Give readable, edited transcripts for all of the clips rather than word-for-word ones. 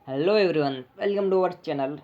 Hello everyone, welcome to our channel.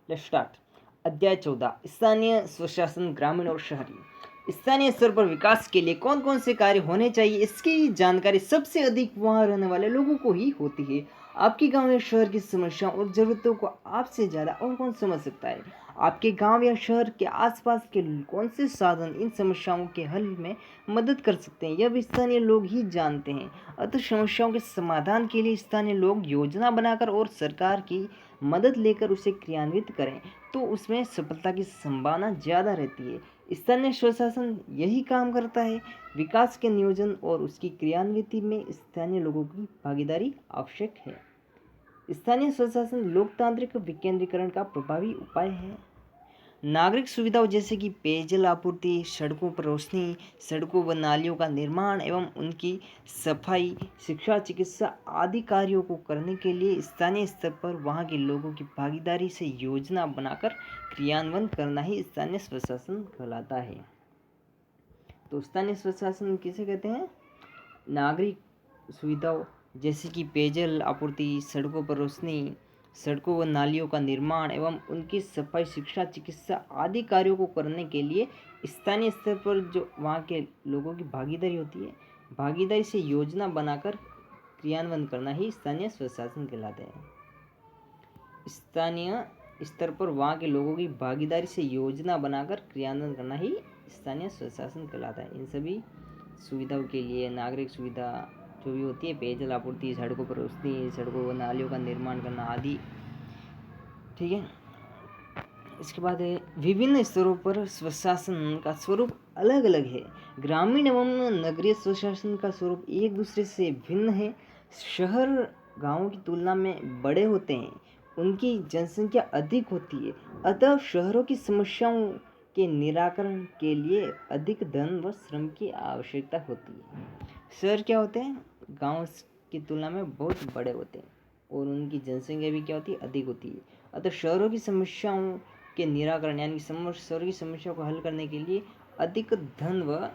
Let's start. अध्याय 14, स्थानीय स्वशासन ग्रामीण और शहरी। स्थानीय स्तर पर विकास के लिए कौन कौन से कार्य होने चाहिए, इसकी जानकारी सबसे अधिक वहाँ रहने वाले लोगों को ही होती है। आपके गांव या शहर की समस्याओं और ज़रूरतों को आपसे ज़्यादा और कौन समझ सकता है। आपके गांव या शहर के आसपास के कौन से साधन इन समस्याओं के हल में मदद कर सकते हैं, यह भी स्थानीय लोग ही जानते हैं। अतः समस्याओं के समाधान के लिए स्थानीय लोग योजना बनाकर और सरकार की मदद लेकर उसे क्रियान्वित करें तो उसमें सफलता की संभावना ज़्यादा रहती है। स्थानीय स्वशासन यही काम करता है। विकास के नियोजन और उसकी क्रियान्विति में स्थानीय लोगों की भागीदारी आवश्यक है। स्थानीय स्वशासन लोकतांत्रिक विकेंद्रीकरण का प्रभावी उपाय है। नागरिक सुविधाओं जैसे कि पेयजल आपूर्ति, सड़कों पर रोशनी, सड़कों व नालियों का निर्माण एवं उनकी सफाई, शिक्षा, चिकित्सा आदि कार्यों को करने के लिए स्थानीय स्तर पर वहां के लोगों की भागीदारी से योजना बनाकर क्रियान्वयन करना ही स्थानीय स्वशासन कहलाता है। तो स्थानीय स्वशासन किसे कहते हैं? नागरिक सुविधाओं जैसे कि पेयजल आपूर्ति, सड़कों पर रोशनी, सड़कों व नालियों का निर्माण एवं उनकी सफाई, शिक्षा, चिकित्सा आदि कार्यों को करने के लिए स्थानीय स्तर पर जो वहाँ के लोगों की भागीदारी होती है, भागीदारी से योजना बनाकर क्रियान्वयन करना ही स्थानीय स्वशासन कहलाता है। स्थानीय स्तर पर वहाँ के लोगों की भागीदारी से योजना बनाकर क्रियान्वयन करना ही स्थानीय स्वशासन कहलाता है। इन सभी सुविधाओं के लिए नागरिक सुविधा जो भी होती है, पेयजल आपूर्ति, सड़कों पर रोशनी, सड़कों व नालियों का निर्माण करना आदि, ठीक है। इसके बाद है विभिन्न स्तरों पर स्वशासन का स्वरूप अलग अलग है। ग्रामीण एवं नगरीय स्वशासन का स्वरूप एक दूसरे से भिन्न है। शहर गांवों की तुलना में बड़े होते हैं, उनकी जनसंख्या अधिक होती है, अतः शहरों की समस्याओं के निराकरण के लिए अधिक धन व श्रम की आवश्यकता होती है। शहर क्या होते हैं? गांव की तुलना में बहुत बड़े होते हैं और उनकी जनसंख्या भी क्या होती है? अधिक होती है। अतः शहरों की समस्याओं के निराकरण यानी शहरों की समस्याओं को हल करने के लिए अधिक धन व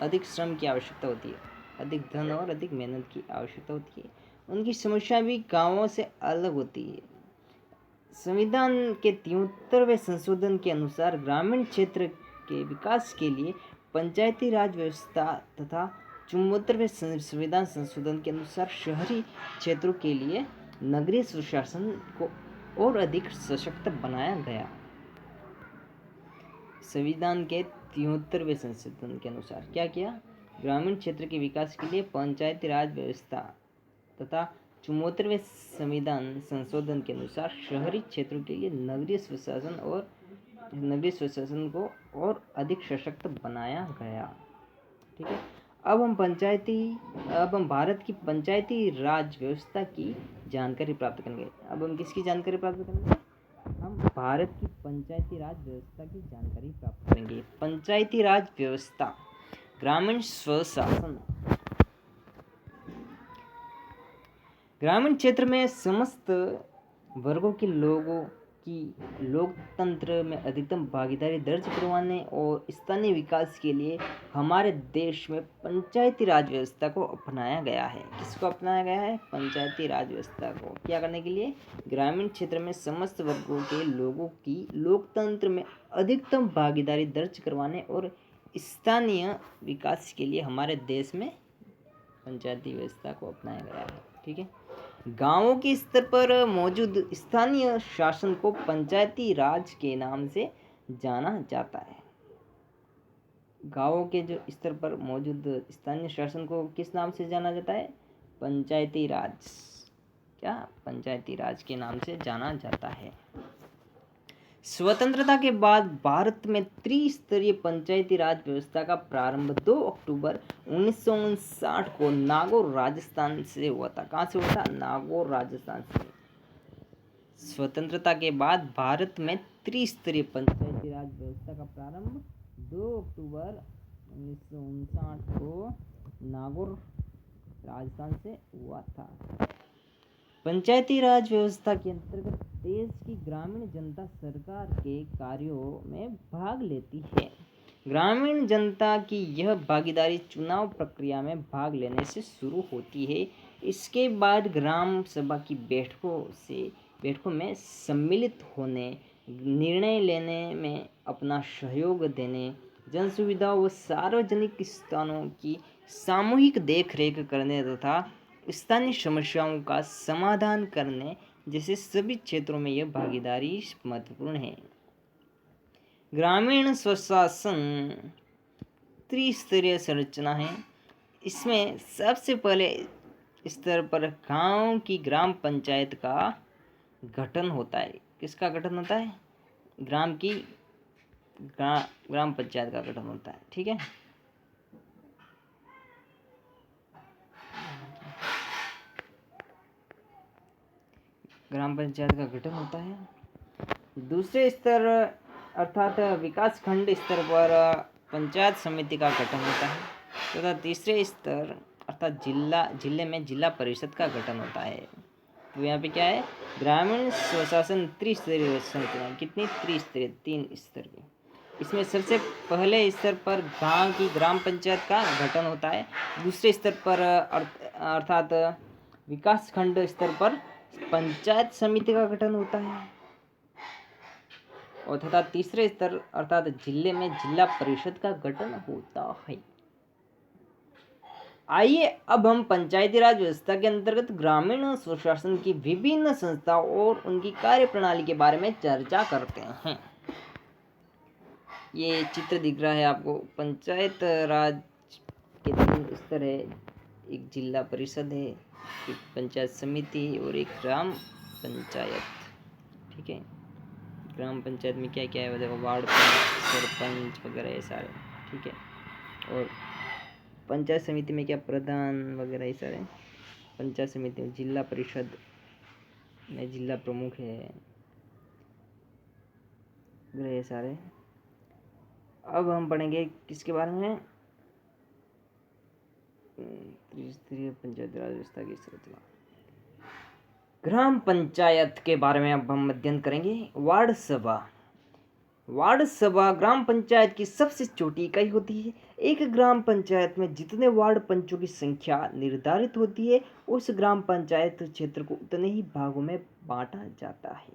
अधिक श्रम की आवश्यकता होती है। अधिक धन और अधिक मेहनत की आवश्यकता होती है। उनकी समस्या भी गांवों से अलग होती है। संविधान के 73वें संशोधन के अनुसार ग्रामीण क्षेत्र के विकास के लिए पंचायती राज व्यवस्था तथा 74वें संविधान संशोधन के अनुसार शहरी क्षेत्रों के लिए नगरीय स्वशासन को और अधिक सशक्त बनाया गया। संविधान के 73वें संशोधन के अनुसार क्या किया? ग्रामीण क्षेत्र के विकास के लिए पंचायती राज व्यवस्था तथा 74वें संविधान संशोधन के अनुसार शहरी क्षेत्रों के लिए नगरीय स्वशासन को और अधिक सशक्त बनाया गया। ठीक है। अब हम भारत की पंचायती राज व्यवस्था की जानकारी प्राप्त करेंगे। अब हम किसकी जानकारी प्राप्त करेंगे? हम भारत की पंचायती राज व्यवस्था की जानकारी प्राप्त करेंगे। पंचायती राज व्यवस्था, ग्रामीण स्वशासन। ग्रामीण क्षेत्र में समस्त वर्गों के लोगों की लोकतंत्र में अधिकतम भागीदारी दर्ज करवाने और स्थानीय विकास के लिए हमारे देश में पंचायती राज व्यवस्था को अपनाया गया है। किसको अपनाया गया है? पंचायती राज व्यवस्था को। क्या करने के लिए? ग्रामीण क्षेत्र में समस्त वर्गों के लोगों की लोकतंत्र में अधिकतम भागीदारी दर्ज करवाने और स्थानीय विकास के लिए हमारे देश में पंचायती व्यवस्था को अपनाया गया है। ठीक है। गांवों के स्तर पर मौजूद स्थानीय शासन को पंचायती राज के नाम से जाना जाता है। गांवों के जो स्तर पर मौजूद स्थानीय शासन को किस नाम से जाना जाता है? पंचायती राज। क्या? पंचायती राज के नाम से जाना जाता है। स्वतंत्रता के बाद भारत में त्रिस्तरीय पंचायती राज व्यवस्था का प्रारंभ 2 अक्टूबर 1959 को नागौर राजस्थान से हुआ था। कहाँ से हुआ था? नागौर राजस्थान से। स्वतंत्रता के बाद भारत में त्रिस्तरीय पंचायती राज व्यवस्था का प्रारंभ 2 अक्टूबर 1959 को नागौर राजस्थान से हुआ था। पंचायती राज व्यवस्था के अंतर्गत देश की ग्रामीण जनता सरकार के कार्यों में भाग लेती है। ग्रामीण जनता की यह भागीदारी चुनाव प्रक्रिया में भाग लेने से शुरू होती है। इसके बाद ग्राम सभा की बैठकों में सम्मिलित होने, निर्णय लेने में अपना सहयोग देने, जन सुविधा व सार्वजनिक स्थानों की सामूहिक देखरेख करने तथा स्थानीय समस्याओं का समाधान करने जैसे सभी क्षेत्रों में यह भागीदारी महत्वपूर्ण है। ग्रामीण स्वशासन त्रिस्तरीय संरचना है। इसमें सबसे पहले स्तर पर गांव की ग्राम पंचायत का गठन होता है। किसका गठन होता है? ग्राम पंचायत का गठन होता है। ठीक है, ग्राम पंचायत का गठन होता है। दूसरे स्तर अर्थात विकास खंड स्तर पर पंचायत समिति का गठन होता है तथा तीसरे स्तर अर्थात जिले में जिला परिषद का गठन होता है। तो यहाँ पे क्या है? ग्रामीण स्वशासन त्रिस्तरीय संरचना। कितनी? त्रिस्तरीय, 3 स्तर की। इसमें सबसे पहले स्तर पर गांव की ग्राम पंचायत का गठन होता है। दूसरे स्तर पर अर्थात विकास खंड स्तर पर पंचायत समिति का गठन होता है और तथा तीसरे स्तर अर्थात जिले में जिला परिषद का गठन होता है। आइए अब हम पंचायती राज व्यवस्था के अंतर्गत ग्रामीण स्वशासन की विभिन्न संस्थाओं और उनकी कार्य प्रणाली के बारे में चर्चा करते हैं। ये चित्र दिख रहा है आपको। पंचायत राज के 3 स्तर है। एक जिला परिषद है, एक पंचायत समिति और एक ग्राम पंचायत। ठीक है, ग्राम पंचायत में क्या क्या है? देखो, वार्ड सरपंच वगैरह ये सारे। ठीक है, और पंचायत समिति में क्या? प्रधान वगैरह ये सारे। पंचायत समिति में जिला परिषद में जिला प्रमुख है, ये सारे। अब हम पढ़ेंगे किसके बारे में? त्रिस्तरीय पंचायत राज व्यवस्था की संरचना। ग्राम पंचायत के बारे में अब हम अध्ययन करेंगे। वार्ड सभा ग्राम पंचायत की सबसे छोटी इकाई होती है। एक ग्राम पंचायत में जितने वार्ड पंचों की संख्या निर्धारित होती है, उस ग्राम पंचायत क्षेत्र को उतने ही भागों में बांटा जाता है।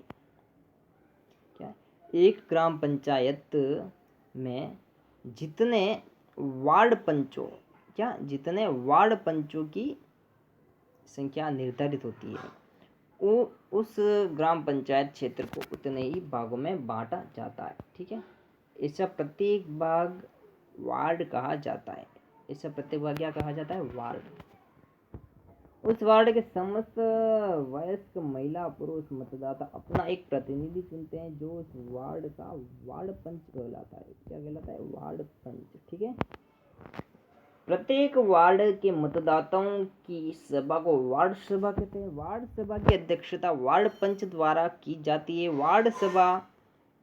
क्या? एक ग्राम पंचायत में जितने वार्ड पंचों की संख्या निर्धारित होती है, उस ग्राम पंचायत क्षेत्र को उतने ही भागों में बांटा जाता है। ठीक है, ऐसा प्रत्येक भाग वार्ड कहा जाता है। ऐसा प्रत्येक भाग क्या कहा जाता है? वार्ड। उस वार्ड के समस्त वयस्क महिला पुरुष मतदाता अपना एक प्रतिनिधि चुनते हैं, जो उस वार्ड का वार्ड पंच कहलाता है। क्या कहलाता है? वार्ड पंच। ठीक है, प्रत्येक वार्ड के मतदाताओं की सभा को वार्ड सभा कहते हैं। वार्ड सभा की अध्यक्षता वार्ड पंच द्वारा की जाती है। वार्ड सभा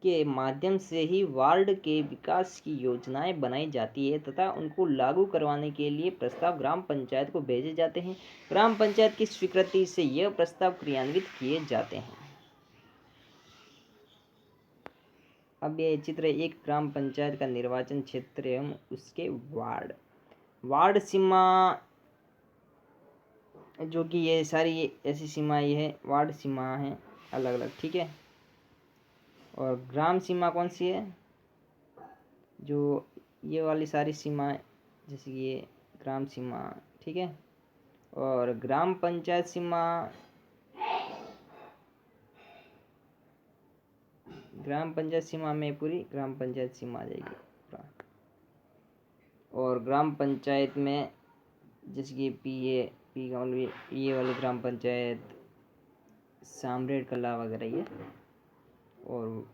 के माध्यम से ही वार्ड के विकास की योजनाएं बनाई जाती है तथा उनको लागू करवाने के लिए प्रस्ताव ग्राम पंचायत को भेजे जाते हैं। ग्राम पंचायत की स्वीकृति से यह प्रस्ताव क्रियान्वित किए जाते हैं। अब यह चित्र एक ग्राम पंचायत का निर्वाचन क्षेत्र एवं उसके वार्ड सीमा, जो कि ये सारी ऐसी सीमाएं है, वार्ड सीमा है अलग अलग। ठीक है, और ग्राम सीमा कौन सी है? जो ये वाली सारी सीमाएं, जैसे ये ग्राम सीमा। ठीक है, और ग्राम पंचायत सीमा, ग्राम पंचायत सीमा में पूरी ग्राम पंचायत सीमा आ जाएगी। और ग्राम पंचायत में जैसे कि पी का मतलब ये वाली ग्राम पंचायत, सामरेड कला वगैरह ये। और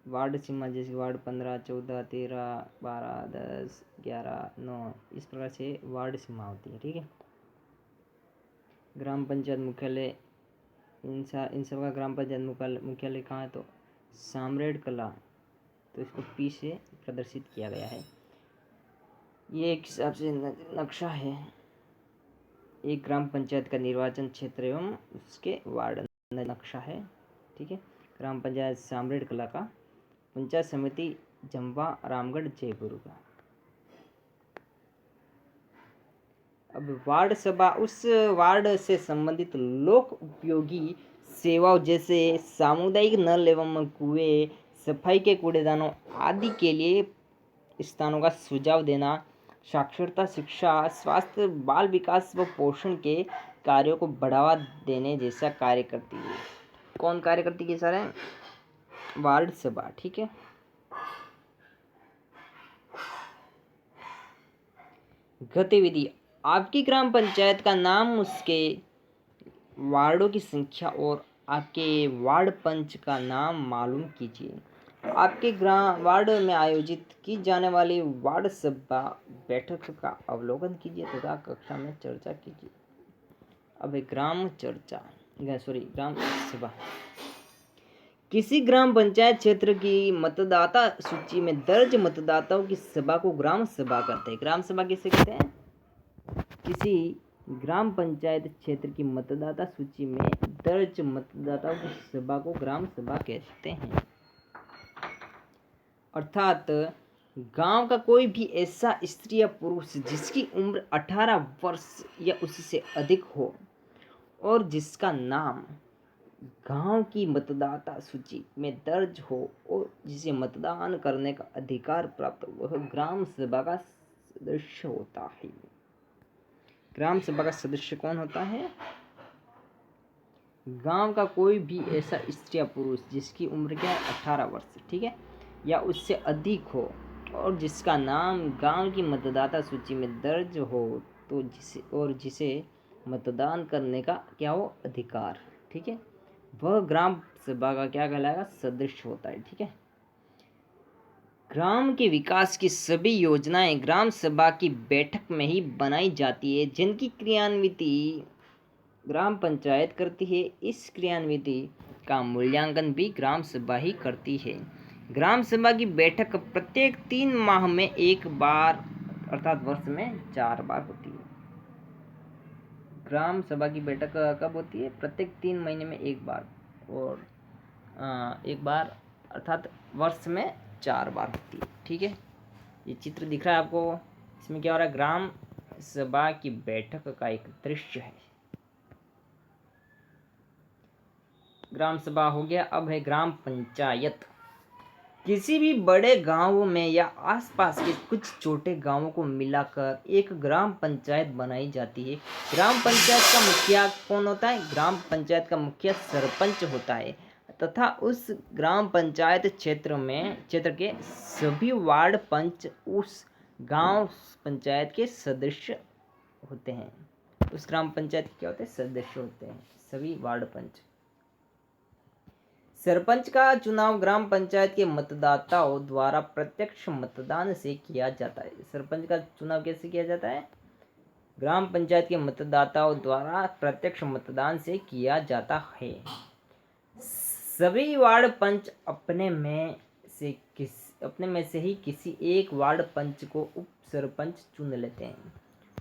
वार्ड सीमा जैसे वार्ड 15, 14, 13, 12, 10, 11, 9 इस प्रकार से वार्ड सीमा होती है। ठीक है, ग्राम पंचायत मुख्यालय, इन सब का ग्राम पंचायत मुख्यालय कहाँ है? तो सामरेड कला। तो इसको पी से प्रदर्शित किया गया है। ये एक हिसाब से नक्शा है एक ग्राम पंचायत का निर्वाचन क्षेत्र एवं उसके वार्ड नक्शा है। ठीक है, ग्राम पंचायत सामरेड कला का, पंचायत समिति जम्वा रामगढ़ जयपुर का। अब वार्ड सभा उस वार्ड से संबंधित लोक उपयोगी सेवाओं जैसे सामुदायिक नल एवं कुएं, सफाई के कूड़ेदानों आदि के लिए स्थानों का सुझाव देना, साक्षरता, शिक्षा, स्वास्थ्य, बाल विकास व पोषण के कार्यों को बढ़ावा देने जैसा कार्य करती है। कौन कार्य करती है सर? वार्ड सभा। ठीक है। गतिविधि, आपकी ग्राम पंचायत का नाम, उसके वार्डों की संख्या और आपके वार्ड पंच का नाम मालूम कीजिए। आपके ग्राम वार्ड में आयोजित की जाने वाली वार्ड सभा बैठक का अवलोकन कीजिए तथा कक्षा में चर्चा कीजिए। अब ग्राम सभा, किसी ग्राम पंचायत क्षेत्र की मतदाता सूची में दर्ज मतदाताओं की सभा को ग्राम सभा कहते हैं। ग्राम सभा किसे कहते हैं? किसी ग्राम पंचायत क्षेत्र की मतदाता सूची में दर्ज मतदाताओं की सभा को ग्राम सभा कहते हैं। अर्थात गांव का कोई भी ऐसा स्त्री या पुरुष जिसकी उम्र 18 वर्ष या उससे अधिक हो और जिसका नाम गांव की मतदाता सूची में दर्ज हो और जिसे मतदान करने का अधिकार प्राप्त हो, वह ग्राम सभा का सदस्य होता है। ग्राम सभा का सदस्य कौन होता है? गांव का कोई भी ऐसा स्त्री या पुरुष जिसकी उम्र क्या है? 18 वर्ष, ठीक है, या उससे अधिक हो और जिसका नाम गांव की मतदाता सूची में दर्ज हो तो जिसे मतदान करने का क्या हो? अधिकार, ठीक है, वह ग्राम सभा का क्या कहलाएगा? सदस्य होता है। ठीक है। ग्राम के विकास की सभी योजनाएं ग्राम सभा की बैठक में ही बनाई जाती है, जिनकी क्रियान्विति ग्राम पंचायत करती है। इस क्रियान्विति का मूल्यांकन भी ग्राम सभा ही करती है। ग्राम सभा की बैठक प्रत्येक 3 माह में एक बार अर्थात वर्ष में 4 बार होती है। ग्राम सभा की बैठक कब होती है? प्रत्येक 3 महीने में एक बार और एक बार अर्थात वर्ष में 4 बार होती है। ठीक है। ये चित्र दिख रहा है आपको, इसमें क्या हो रहा है? ग्राम सभा की बैठक का एक दृश्य है। ग्राम सभा हो गया। अब है ग्राम पंचायत। किसी भी बड़े गांव में या आसपास के कुछ छोटे गांवों को मिलाकर एक ग्राम पंचायत बनाई जाती है। ग्राम पंचायत का मुखिया कौन होता है? ग्राम पंचायत का मुखिया सरपंच होता है तथा उस ग्राम पंचायत क्षेत्र के सभी वार्ड पंच उस गांव पंचायत के सदस्य होते हैं। उस ग्राम पंचायत के क्या होते हैं? सदस्य होते हैं सभी वार्ड पंच। सरपंच का चुनाव ग्राम पंचायत के मतदाताओं द्वारा प्रत्यक्ष मतदान से किया जाता है। सरपंच का चुनाव कैसे किया जाता है? ग्राम पंचायत के मतदाताओं द्वारा प्रत्यक्ष मतदान से किया जाता है। सभी वार्ड पंच अपने में से ही किसी एक वार्ड पंच को उप सरपंच चुन लेते हैं।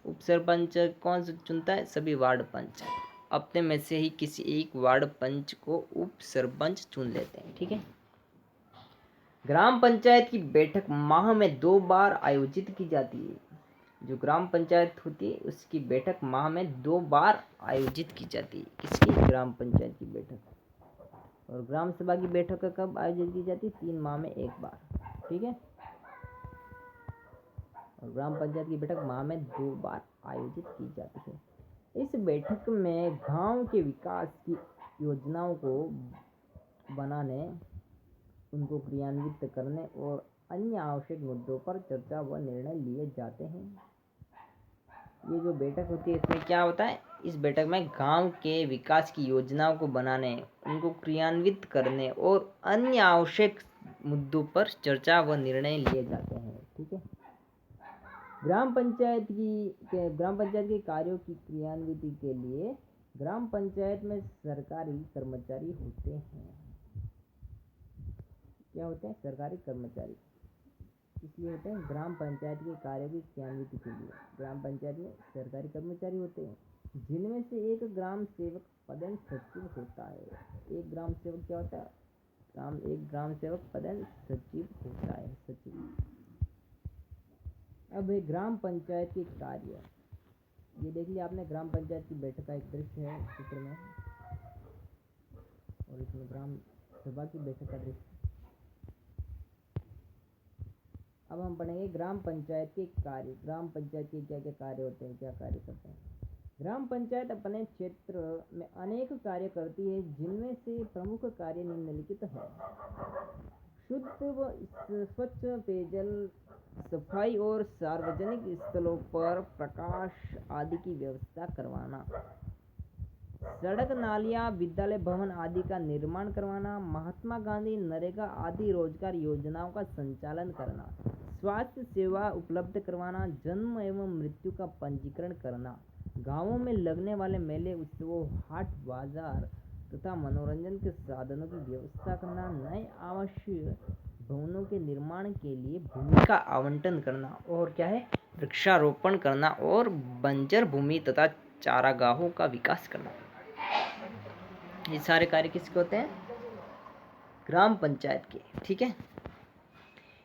उप सरपंच कौन चुनता है? सभी वार्ड पंच अपने में से ही किसी एक वार्ड पंच को उप सरपंच चुन लेते हैं। ठीक है। ग्राम पंचायत की बैठक माह में 2 बार आयोजित की जाती है। जो ग्राम पंचायत होती है उसकी बैठक माह में 2 बार आयोजित की जाती है। किसकी? ग्राम पंचायत की बैठक। और ग्राम सभा की बैठक कब आयोजित की जाती है? 3 माह में एक बार। ठीक है। और ग्राम पंचायत की बैठक माह में 2 बार आयोजित की जाती है। इस बैठक में गांव के विकास की योजनाओं को बनाने, उनको क्रियान्वित करने और अन्य आवश्यक मुद्दों पर चर्चा व निर्णय लिए जाते हैं। ये जो बैठक होती है इसमें क्या होता है? इस बैठक में गांव के विकास की योजनाओं को बनाने, उनको क्रियान्वित करने और अन्य आवश्यक मुद्दों पर चर्चा व निर्णय लिए जाते हैं। ठीक है। ग्राम पंचायत के कार्यों की क्रियान्विति के लिए ग्राम पंचायत में सरकारी कर्मचारी होते हैं। क्या होते हैं? सरकारी कर्मचारी। इसलिए होते हैं ग्राम पंचायत के कार्यों की क्रियान्विति के लिए ग्राम पंचायत में सरकारी कर्मचारी होते हैं, जिनमें से एक ग्राम सेवक पदेन सचिव होता है। एक ग्राम सेवक क्या होता है? एक ग्राम सेवक पदेन सचिव होता है। सचिव। अब है ग्राम पंचायत के कार्य। ये देख लिया आपने, ग्राम पंचायत की बैठक का एक दृश्य है चित्र में, और इसमें ग्राम सभा की बैठक का दृश्य। अब हम पढ़ेंगे ग्राम पंचायत के कार्य। ग्राम पंचायत के क्या क्या कार्य होते हैं, क्या कार्य करते हैं। ग्राम पंचायत अपने क्षेत्र में अनेक कार्य करती है, जिनमें से प्रमुख कार्य निम्नलिखित है। शुद्ध व स्वच्छ पेयजल, सफाई और सार्वजनिक स्थलों पर प्रकाश आदि की व्यवस्था करवाना, सड़क नालियाँ, विद्यालय भवन आदि का निर्माण करवाना, महात्मा गांधी नरेगा आदि रोजगार योजनाओं का संचालन करना, स्वास्थ्य सेवा उपलब्ध करवाना, जन्म एवं मृत्यु का पंजीकरण करना, गांवों में लगने वाले मेले, उत्सवों, हाट बाजार तथा मनोरंजन के साधनों की व्यवस्था करना, नए आवासीय भवनों के निर्माण के लिए भूमि का आवंटन करना, और क्या है, वृक्षारोपण करना, और बंजर भूमि तथा चारागाहों का विकास करना। ये सारे कार्य किसके होते हैं? ग्राम पंचायत के। ठीक है।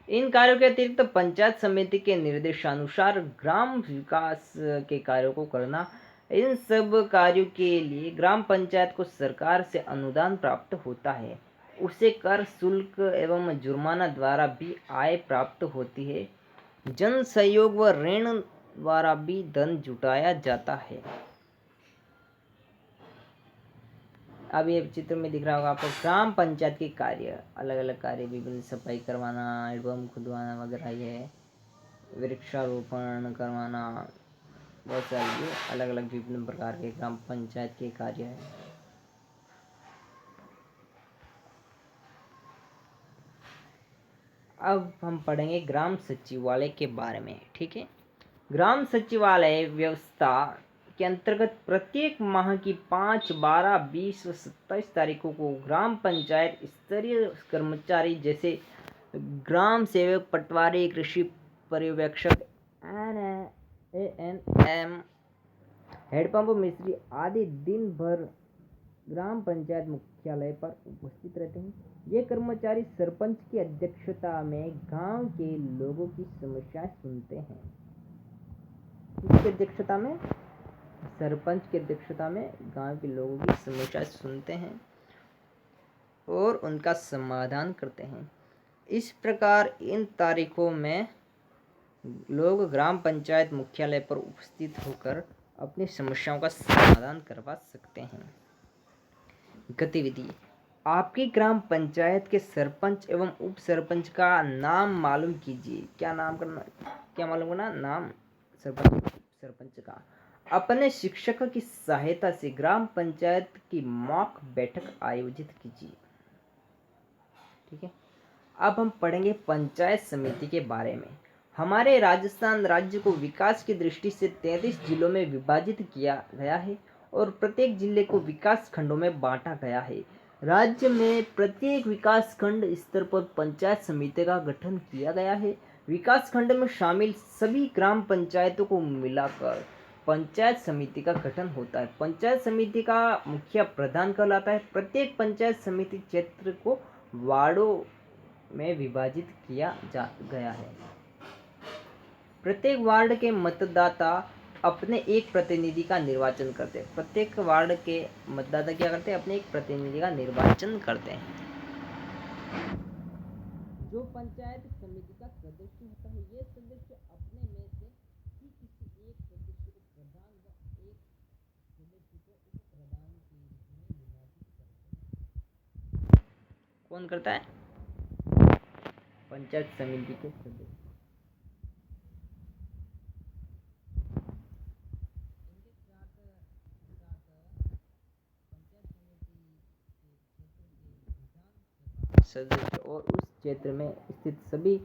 इन कार्यों के अतिरिक्त पंचायत समिति के निर्देशानुसार ग्राम विकास के कार्यों को करना। इन सब कार्यों के लिए ग्राम पंचायत को सरकार से अनुदान प्राप्त होता है। उसे कर, शुल्क एवं जुर्माना द्वारा भी आय प्राप्त होती है। जन सहयोग व ऋण द्वारा भी धन जुटाया जाता है। अब ये चित्र में दिख रहा होगा आपको ग्राम पंचायत के कार्य, अलग अलग कार्य, विभिन्न सफाई करवाना, हैंडपम्प खुदवाना वगैरह, ये वृक्षारोपण करवाना, बहुत सारे ये अलग अलग विभिन्न प्रकार के ग्राम पंचायत के कार्य है। अब हम पढ़ेंगे ग्राम सचिवालय के बारे में। ठीक है। ग्राम सचिवालय व्यवस्था के अंतर्गत प्रत्येक माह की 5, 12, 20 व 27 तारीखों को ग्राम पंचायत स्तरीय कर्मचारी जैसे ग्राम सेवक, पटवारी, कृषि पर्यवेक्षक, ANM, हैंडपंप मिस्त्री आदि दिन भर ग्राम पंचायत मुख्यालय पर उपस्थित रहते हैं। ये कर्मचारी सरपंच की अध्यक्षता में गांव के लोगों की समस्याएं सुनते हैं। किसकी अध्यक्षता में? सरपंच की अध्यक्षता में गांव के लोगों की समस्याएं सुनते हैं और उनका समाधान करते हैं। इस प्रकार इन तारीखों में लोग ग्राम पंचायत मुख्यालय पर उपस्थित होकर अपनी समस्याओं का समाधान करवा सकते हैं। गतिविधि। आपकी ग्राम पंचायत के सरपंच एवं उप सरपंच का नाम मालूम कीजिए। क्या नाम करना, क्या मालूम करना? नाम सरपंच का। अपने शिक्षक की सहायता से ग्राम पंचायत की मॉक बैठक आयोजित कीजिए। ठीक है। अब हम पढ़ेंगे पंचायत समिति के बारे में। हमारे राजस्थान राज्य को विकास की दृष्टि से 33 जिलों में विभाजित किया गया है और प्रत्येक जिले को विकास खंडों में बांटा गया है। राज्य में प्रत्येक विकास खंड स्तर पर पंचायत समिति का गठन किया गया है। विकास खंड में शामिल सभी ग्राम पंचायतों को मिलाकर पंचायत समिति का गठन होता है। पंचायत समिति का मुखिया प्रधान कहलाता है। प्रत्येक पंचायत समिति क्षेत्र को वार्डों में विभाजित किया गया है। प्रत्येक वार्ड के मतदाता अपने एक प्रतिनिधि का निर्वाचन करते हैं। प्रत्येक वार्ड के मतदाता क्या करते हैं? अपने एक प्रतिनिधि का निर्वाचन करते हैं। जो पंचायत समिति का सदस्य होता है, ये सदस्य अपने में से ही किसी एक सदस्य को प्रधान व एक सदस्य को उप प्रधान के रूप में निर्वाचित करते हैं। कौन करता है? पंचायत समिति के सदस्य। सदस्य और उस क्षेत्र में स्थित सभी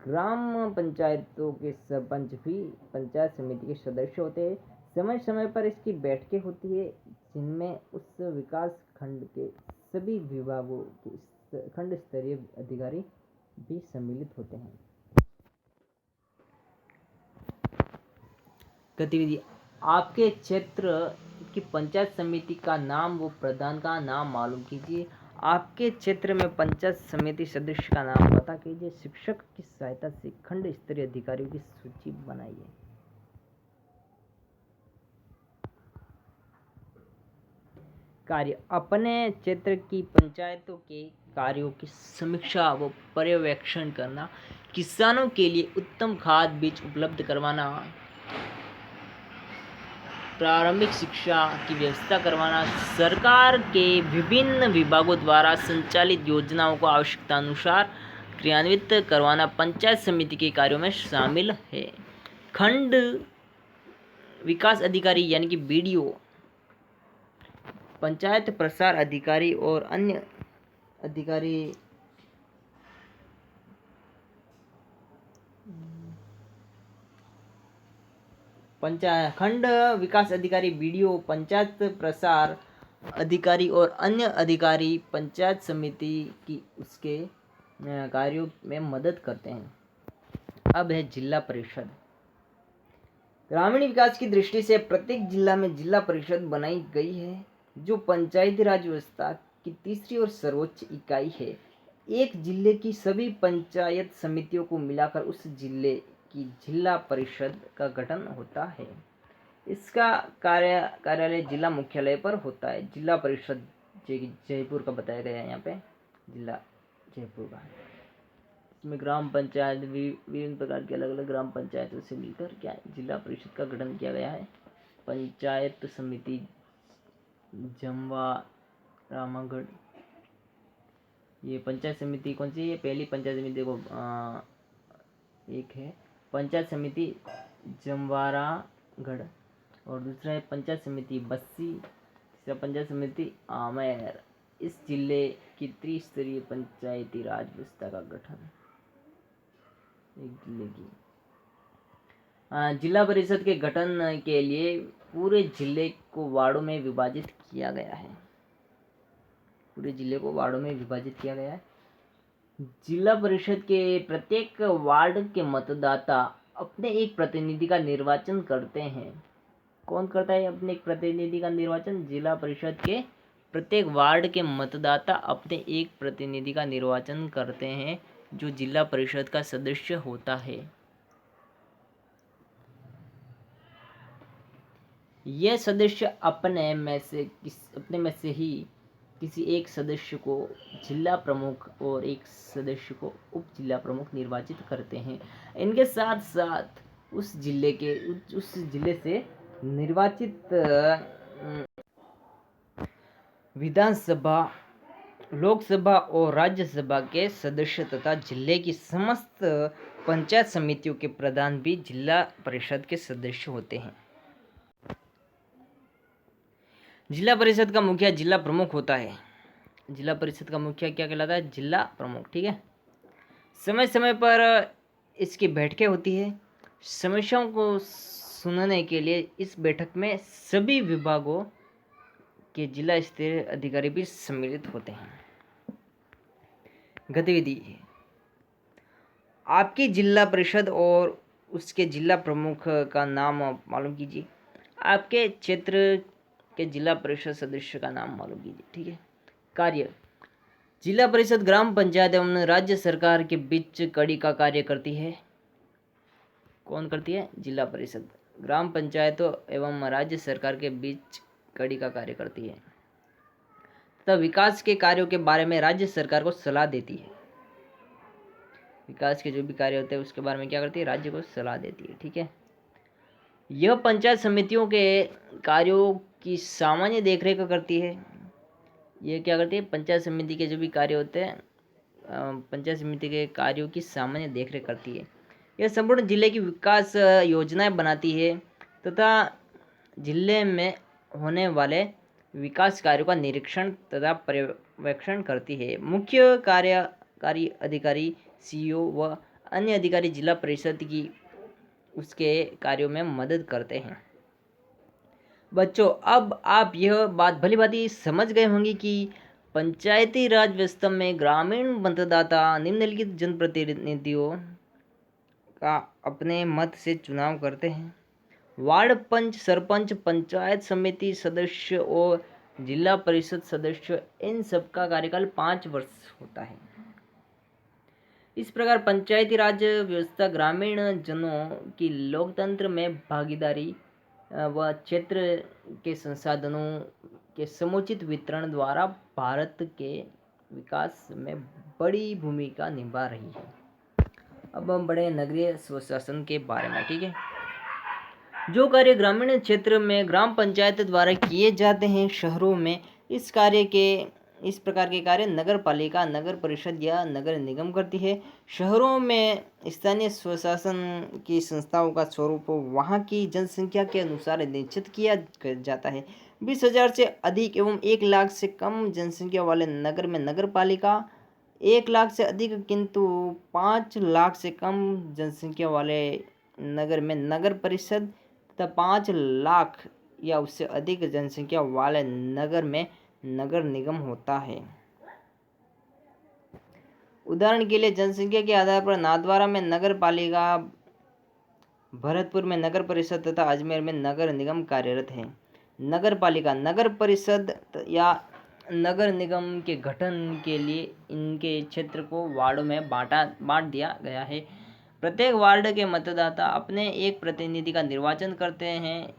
ग्राम पंचायतों के सरपंच भी पंचायत समिति के सदस्य होते हैं। समय समय पर इसकी बैठकें होती है, जिनमें उस विकास खंड के सभी विभागों के खंड स्तरीय अधिकारी भी सम्मिलित होते हैं। गतिविधि। आपके क्षेत्र की पंचायत समिति का नाम व प्रधान का नाम मालूम कीजिए। आपके क्षेत्र में पंचायत समिति सदस्य का नाम पता कीजिए। शिक्षक की सहायता से खंड स्तरीय अधिकारियों की सूची बनाइए। कार्य अपने क्षेत्र की पंचायतों के कार्यों की समीक्षा व पर्यवेक्षण करना, किसानों के लिए उत्तम खाद बीज उपलब्ध करवाना, प्रारंभिक शिक्षा की व्यवस्था करवाना, सरकार के विभिन्न विभागों द्वारा संचालित योजनाओं को आवश्यकतानुसार क्रियान्वित करवाना पंचायत समिति के कार्यों में शामिल है। खंड विकास अधिकारी यानी कि बीडीओ, पंचायत प्रसार अधिकारी और अन्य अधिकारी खंड विकास अधिकारी बीडीओ, पंचायत प्रसार अधिकारी और अन्य अधिकारी पंचायत समिति की उसके कार्यों में मदद करते हैं। अब है जिला परिषद। ग्रामीण विकास की दृष्टि से प्रत्येक जिला में जिला परिषद बनाई गई है, जो पंचायती राज व्यवस्था की तीसरी और सर्वोच्च इकाई है। एक जिले की सभी पंचायत समितियों को मिलाकर उस जिले की जिला परिषद का गठन होता है। इसका कार्यालय जिला मुख्यालय पर होता है। जिला परिषद जयपुर का बताया गया है यहाँ पे, जिला जयपुर का। इसमें ग्राम पंचायत विभिन्न प्रकार की अलग अलग ग्राम पंचायतों से मिलकर क्या जिला परिषद का गठन किया गया है। पंचायत समिति जमवा रामागढ़, ये पंचायत समिति कौन सी है? पहली पंचायत समिति देखो, एक है पंचायत समिति जमवारागढ़ और दूसरा है पंचायत समिति बस्सी, तीसरा पंचायत समिति आमेर। इस जिले की त्रिस्तरीय पंचायती राज व्यवस्था का गठन एक जिले की जिला परिषद के गठन के लिए पूरे जिले को वार्डों में विभाजित किया गया है। पूरे जिले को वार्डों में विभाजित किया गया है। जिला परिषद के प्रत्येक वार्ड के मतदाता अपने एक प्रतिनिधि का निर्वाचन करते हैं। कौन करता है अपने एक प्रतिनिधि का निर्वाचन? जिला परिषद के प्रत्येक वार्ड के मतदाता अपने एक प्रतिनिधि का निर्वाचन करते हैं, जो जिला परिषद का सदस्य होता है। यह सदस्य अपने में से ही किसी एक सदस्य को जिला प्रमुख और एक सदस्य को उप जिला प्रमुख निर्वाचित करते हैं। इनके साथ साथ उस जिले से निर्वाचित विधानसभा, लोकसभा और राज्यसभा के सदस्य तथा जिले की समस्त पंचायत समितियों के प्रधान भी जिला परिषद के सदस्य होते हैं। जिला परिषद का मुखिया जिला प्रमुख होता है। जिला परिषद का मुखिया क्या कहलाता है? जिला प्रमुख। ठीक है। समय समय पर इसकी बैठकें होती है। समस्याओं को सुनने के लिए इस बैठक में सभी विभागों के जिला स्तरीय अधिकारी भी सम्मिलित होते हैं। गतिविधि, आपकी जिला परिषद और उसके जिला प्रमुख का नाम मालूम कीजिए। आपके क्षेत्र के जिला परिषद सदस्य का नाम मालूम कीजिए। ठीक है। कार्य, जिला परिषद ग्राम पंचायत एवं राज्य सरकार के बीच कड़ी का कार्य करती है। कौन करती है? जिला परिषद ग्राम पंचायतों एवं राज्य सरकार के बीच कड़ी का कार्य करती है तथा विकास के कार्यों के बारे में राज्य सरकार को सलाह देती है। विकास के जो भी कार्य होते हैं उसके बारे में क्या करती है? राज्य को सलाह देती है। ठीक है। यह पंचायत समितियों के कार्यों की सामान्य देखरेख करती है। यह क्या करती है? पंचायत समिति के जो भी कार्य होते हैं, पंचायत समिति के कार्यों की सामान्य देखरेख करती है। यह संपूर्ण जिले की विकास योजनाएं बनाती है तथा जिले में होने वाले विकास कार्यों का निरीक्षण तथा पर्यवेक्षण करती है। मुख्य कार्यकारी अधिकारी, सीईओ व अन्य अधिकारी जिला परिषद की उसके कार्यों में मदद करते हैं। बच्चों, अब आप यह बात भली भांति समझ गए होंगे कि पंचायती राज व्यवस्था में ग्रामीण मतदाता निम्नलिखित जनप्रतिनिधियों का अपने मत से चुनाव करते हैं। वार्ड पंच, सरपंच, पंचायत समिति सदस्य और जिला परिषद सदस्य, इन सबका कार्यकाल 5 वर्ष होता है। इस प्रकार पंचायती राज व्यवस्था ग्रामीण जनों की लोकतंत्र में भागीदारी व क्षेत्र के संसाधनों के समुचित वितरण द्वारा भारत के विकास में बड़ी भूमिका निभा रही है। अब हम बढ़े नगरीय स्वशासन के बारे में। ठीक है, जो कार्य ग्रामीण क्षेत्र में ग्राम पंचायत द्वारा किए जाते हैं शहरों में इस प्रकार के कार्य नगर पालिका, नगर परिषद या नगर निगम करती है। शहरों में स्थानीय स्वशासन की संस्थाओं का स्वरूप वहाँ की जनसंख्या के अनुसार निश्चित किया जाता है। 20,000 से अधिक एवं 1 लाख से कम जनसंख्या वाले नगर में नगर पालिका, 1 लाख से अधिक किंतु 5 लाख से कम जनसंख्या वाले नगर में नगर परिषद तथा 5 लाख या उससे अधिक जनसंख्या वाले नगर में नगर निगम होता है। उदाहरण के लिए जनसंख्या के आधार पर नाथद्वारा में नगर पालिका, भरतपुर में नगर परिषद तथा अजमेर में नगर निगम कार्यरत है। नगर पालिका, नगर परिषद या नगर निगम के गठन के लिए इनके क्षेत्र को वार्डों में बांट दिया गया है। प्रत्येक वार्ड के मतदाता अपने एक प्रतिनिधि का निर्वाचन करते हैं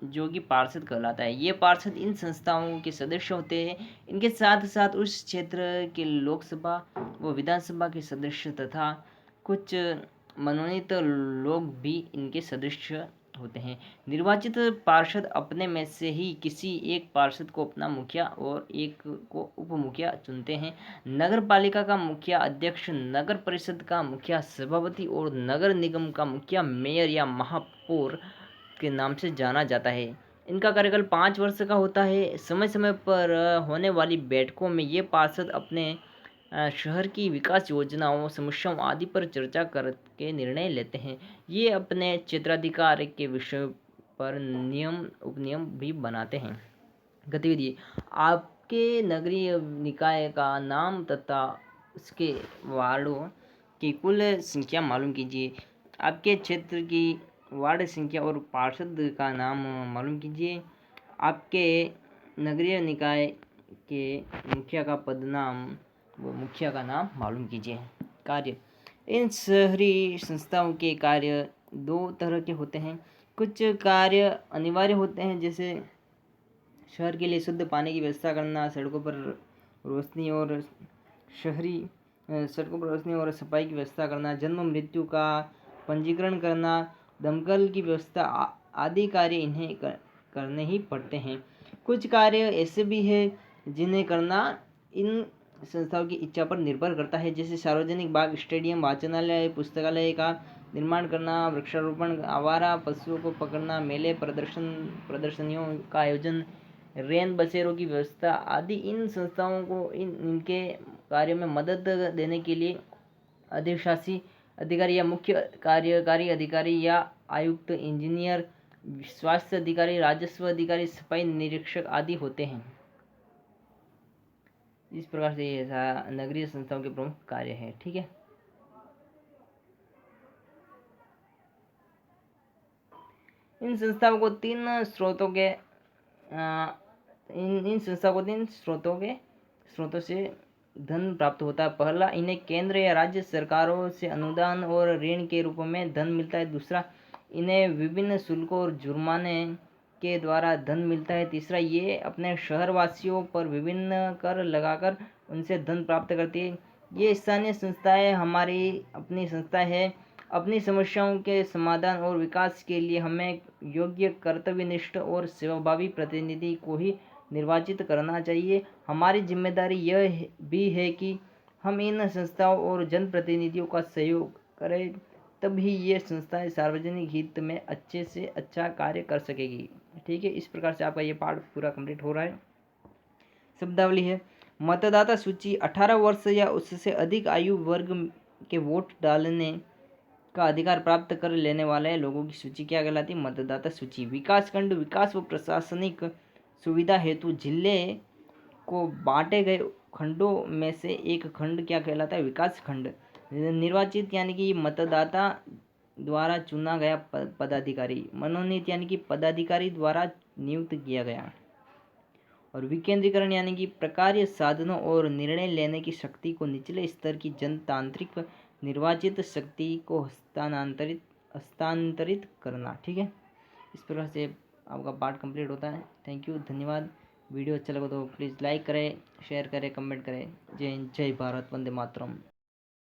जो कि पार्षद कहलाता है। ये पार्षद इन संस्थाओं के सदस्य होते हैं। इनके साथ साथ उस क्षेत्र के लोकसभा व विधानसभा के सदस्य तथा कुछ मनोनीत लोग भी इनके सदस्य होते हैं। निर्वाचित पार्षद अपने में से ही किसी एक पार्षद को अपना मुखिया और एक को उप मुखिया चुनते हैं। नगर पालिका का मुखिया अध्यक्ष, नगर परिषद का मुखिया सभापति और नगर निगम का मुखिया मेयर या महापौर के नाम से जाना जाता है। इनका कार्यकाल 5 वर्ष का होता है। समय समय पर होने वाली बैठकों में ये पार्षद अपने शहर की विकास योजनाओं, समस्याओं आदि पर चर्चा करके निर्णय लेते हैं। ये अपने क्षेत्राधिकार के विषय पर नियम उपनियम भी बनाते हैं। गतिविधि, आपके नगरीय निकाय का नाम तथा उसके वार्डों की कुल संख्या मालूम कीजिए। आपके क्षेत्र की वार्ड संख्या और पार्षद का नाम मालूम कीजिए। आपके नगरीय निकाय के मुखिया का पद नाम व मुखिया का नाम मालूम कीजिए। कार्य, इन शहरी संस्थाओं के कार्य 2 तरह के होते हैं। कुछ कार्य अनिवार्य होते हैं, जैसे शहर के लिए शुद्ध पानी की व्यवस्था करना, सड़कों पर रोशनी और सफाई की व्यवस्था करना, जन्म मृत्यु का पंजीकरण करना, दमकल की व्यवस्था आदि कार्य इन्हें करने ही पड़ते हैं। कुछ कार्य ऐसे भी हैं जिन्हें करना इन संस्थाओं की इच्छा पर निर्भर करता है, जैसे सार्वजनिक बाग, स्टेडियम, वाचनालय, पुस्तकालय का निर्माण करना, वृक्षारोपण, आवारा पशुओं को पकड़ना, मेले, प्रदर्शनियों का आयोजन, रेन बसेरों की व्यवस्था आदि। इन संस्थाओं को इनके कार्य में मदद देने के लिए अधिशासी अधिकारी या मुख्य कार्यकारी अधिकारी या आयुक्त, इंजीनियर, स्वास्थ्य अधिकारी, राजस्व अधिकारी, सफाई निरीक्षक आदि होते हैं। इस प्रकार से ये नगरीय संस्थाओं के प्रमुख कार्य हैं। ठीक है, इन संस्थाओं को 3 स्रोतों से धन प्राप्त होता है। पहला, इन्हें केंद्र या राज्य सरकारों से अनुदान और ऋण के रूप में धन मिलता है। दूसरा, इन्हें विभिन्न शुल्कों और जुर्माने के द्वारा धन मिलता है। तीसरा, ये अपने शहरवासियों पर विभिन्न कर लगाकर उनसे धन प्राप्त करती है। ये स्थानीय संस्थाएं हमारी अपनी संस्था है। अपनी समस्याओं के समाधान और विकास के लिए हमें योग्य, कर्तव्यनिष्ठ और सेवाभावी प्रतिनिधि को ही निर्वाचित करना चाहिए। हमारी जिम्मेदारी यह भी है कि हम इन संस्थाओं और जनप्रतिनिधियों का सहयोग करें, तभी ये संस्थाएं सार्वजनिक हित में अच्छे से अच्छा कार्य कर सकेगी। ठीक है, इस प्रकार से आपका ये पाठ पूरा कंप्लीट हो रहा है। शब्दावली है, मतदाता सूची 18 वर्ष या उससे अधिक आयु वर्ग के वोट डालने का अधिकार प्राप्त कर लेने वाले लोगों की सूची क्या कहलाती है? मतदाता सूची। विकास खंड, विकास व प्रशासनिक सुविधा हेतु जिले को बांटे गए खंडों में से एक खंड क्या कहलाता है? विकास खंड। निर्वाचित यानी कि मतदाता द्वारा चुना गया पदाधिकारी। मनोनीत यानी कि पदाधिकारी द्वारा नियुक्त किया गया। और विकेंद्रीकरण यानी कि प्रकार्य साधनों और निर्णय लेने की शक्ति को निचले स्तर की जनतांत्रिक निर्वाचित शक्ति को हस्तांतरित करना। ठीक है, इस प्रकार से आपका पाठ कंप्लीट होता है। थैंक यू, धन्यवाद। वीडियो अच्छा लगा तो प्लीज़ लाइक करें, शेयर करें, कमेंट करें। जय हिंद, जय भारत, वंदे मातरम।